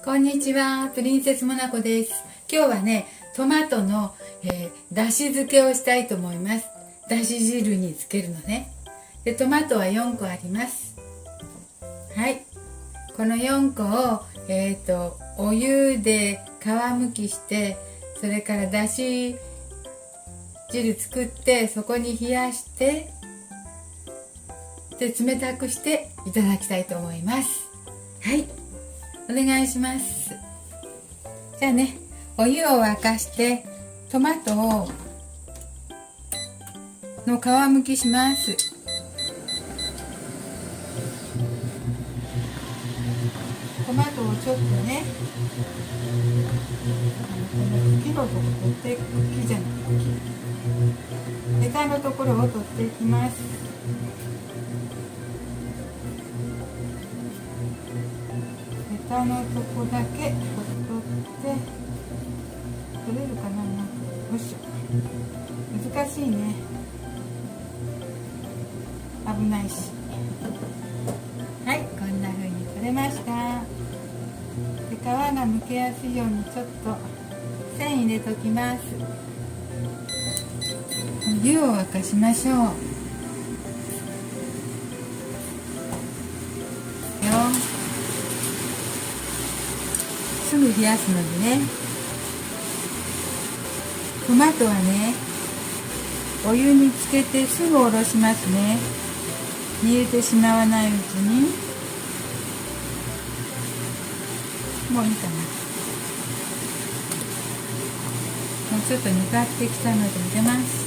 こんにちは、プリンセスモナコです。今日はね、トマトの、だし漬けをしたいと思います。だし汁につけるのね。で、トマトは4個あります。はい。この4個を、お湯で皮むきして、それからだし汁作って、そこに冷やして、で、冷たくしていただきたいと思います。はい。お願いします。じゃあね、お湯を沸かしてトマトをの皮むきします。トマトをちょっとね、この茎のとこ取って、茎じゃない茎、ヘタのところを取っていきます。ヘタのとこだけ取って、取れるかな。よいしょ。難しいね。危ないし。はい、こんな風に取れました。で、皮が剥けやすいようにちょっと線入れときます。湯を沸かしましょう。すぐ冷やすのでね。トマトはね、お湯につけてすぐおろしますね。煮えてしまわないうちに。もういいかな。もうちょっと煮立ってきたので入れます。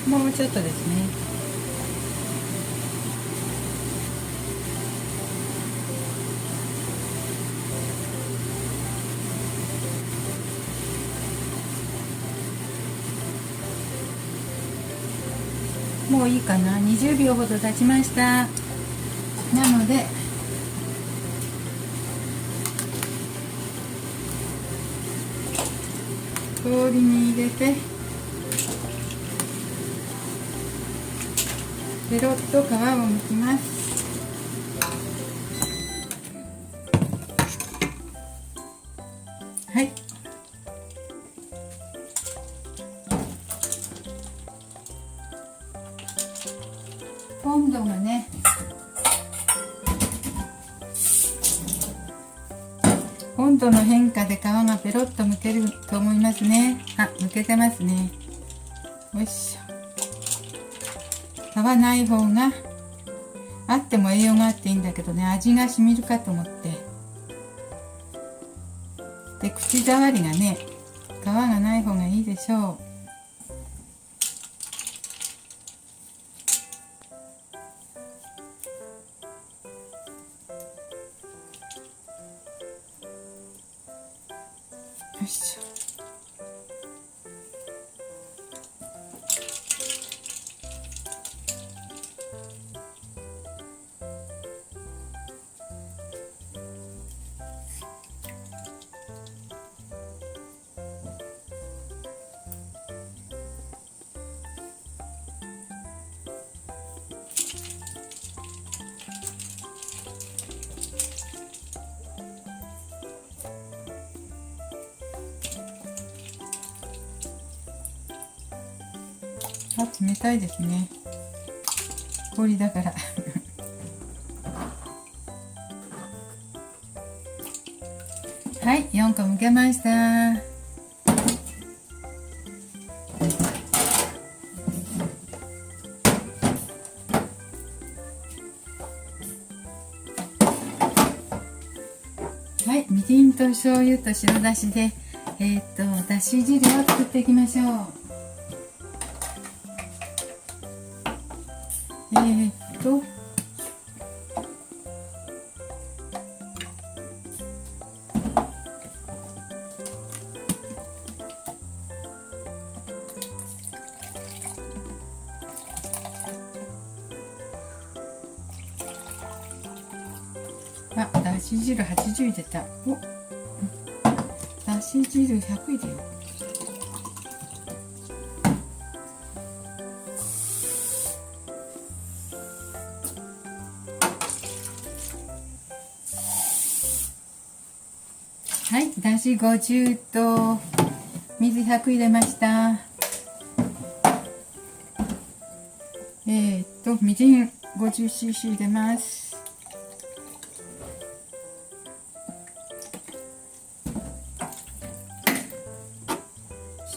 もうちょっとですね。もういいかな。20秒ほど経ちました。なので氷に入れてペロッと皮を剥きます。はい。温度がね、温度の変化で皮がペロッと剥けると思いますね。あ、剥けてますね。よいしょ。皮ない方があっても栄養があっていいんだけどね、味がしみるかと思って。で、口触りがね、皮がない方がいいでしょう。よいしょ。あ、冷たいですね。氷だからはい、4個剥けました。はい、みりんと醤油と白だしで、だし汁を作っていきましょう。し汁80入れた。お、だし汁100入れよう。はい、だし50と水100入れました。みりん 50cc 入れます。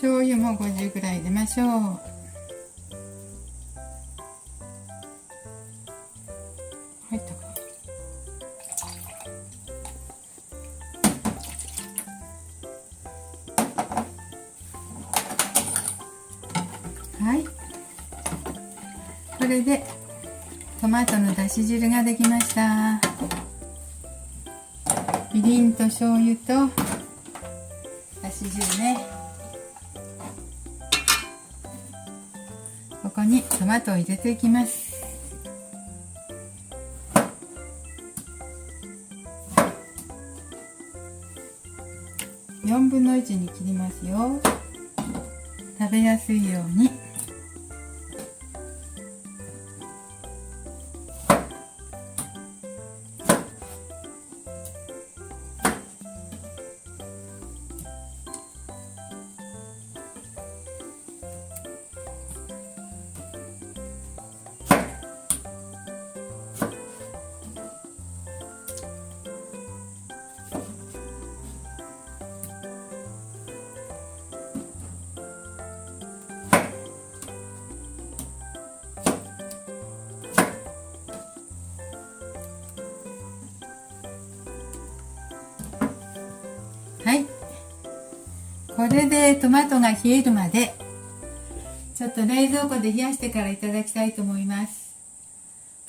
醤油も50ぐらい入れましょう。入ったかな。はい、これでトマトのだし汁ができました。みりんと醤油とだし汁ね。ここにトマトを入れていきます。4分の1に切りますよ。食べやすいように。はい、これでトマトが冷えるまでちょっと冷蔵庫で冷やしてからいただきたいと思います。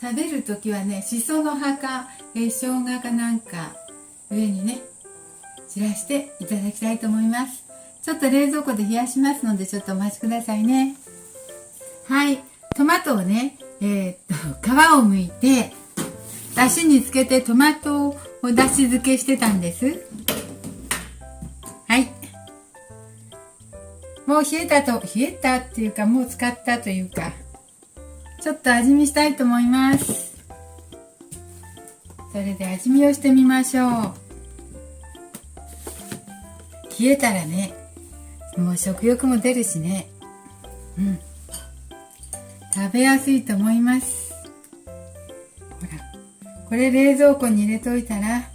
食べるときはね、しその葉か、生姜かなんか上にね散らしていただきたいと思います。ちょっと冷蔵庫で冷やしますのでちょっとお待ちくださいね。はい、トマトをね、皮を剥いてだしにつけてトマトをだし漬けしてたんです。はい。もう冷えたっていうか、もう使ったというか、ちょっと味見したいと思います。それで味見をしてみましょう。冷えたらね、もう食欲も出るしね。食べやすいと思います。ほら、これ冷蔵庫に入れといたら、きっ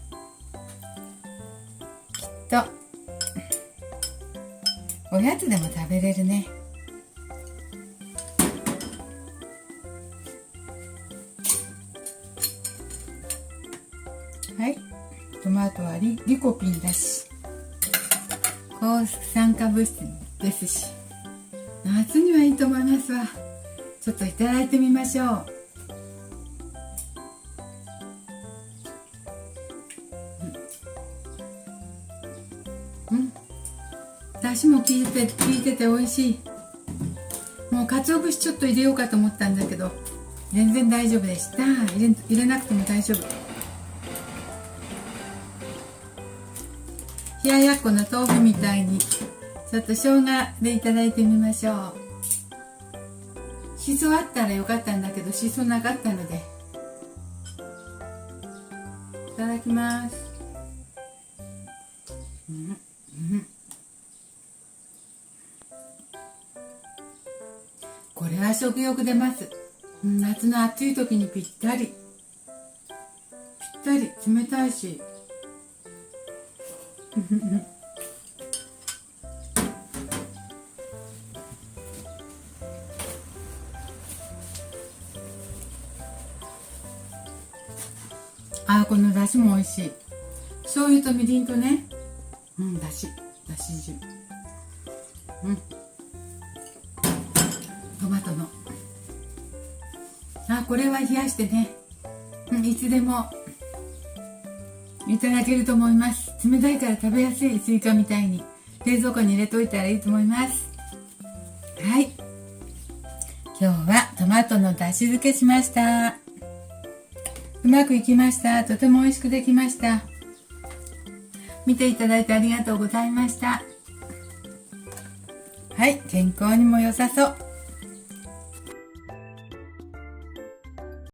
と、おやつでも食べれるね。はい、トマトはリコピンだし、抗酸化物質ですし、夏にはいいと思いますわ。ちょっといただいてみましょう。だしも効いてて美味しい。もう鰹節ちょっと入れようかと思ったんだけど全然大丈夫でした。入れなくても大丈夫。冷ややっこの豆腐みたいにちょっと生姜でいただいてみましょう。しそあったらよかったんだけどしそなかったので、いただきます。これは食欲出ます。夏の暑い時にぴったり冷たいしこのだしも美味しい。醤油とみりんとね、だし汁、トマトのこれは冷やしてね、いつでもいただけると思います。冷たいから食べやすい。スイカみたいに冷蔵庫に入れといたらいいと思います。はい、今日はトマトのだし漬けしました。うまくいきました。とても美味しくできました。見ていただいてありがとうございました。はい、健康にも良さそう。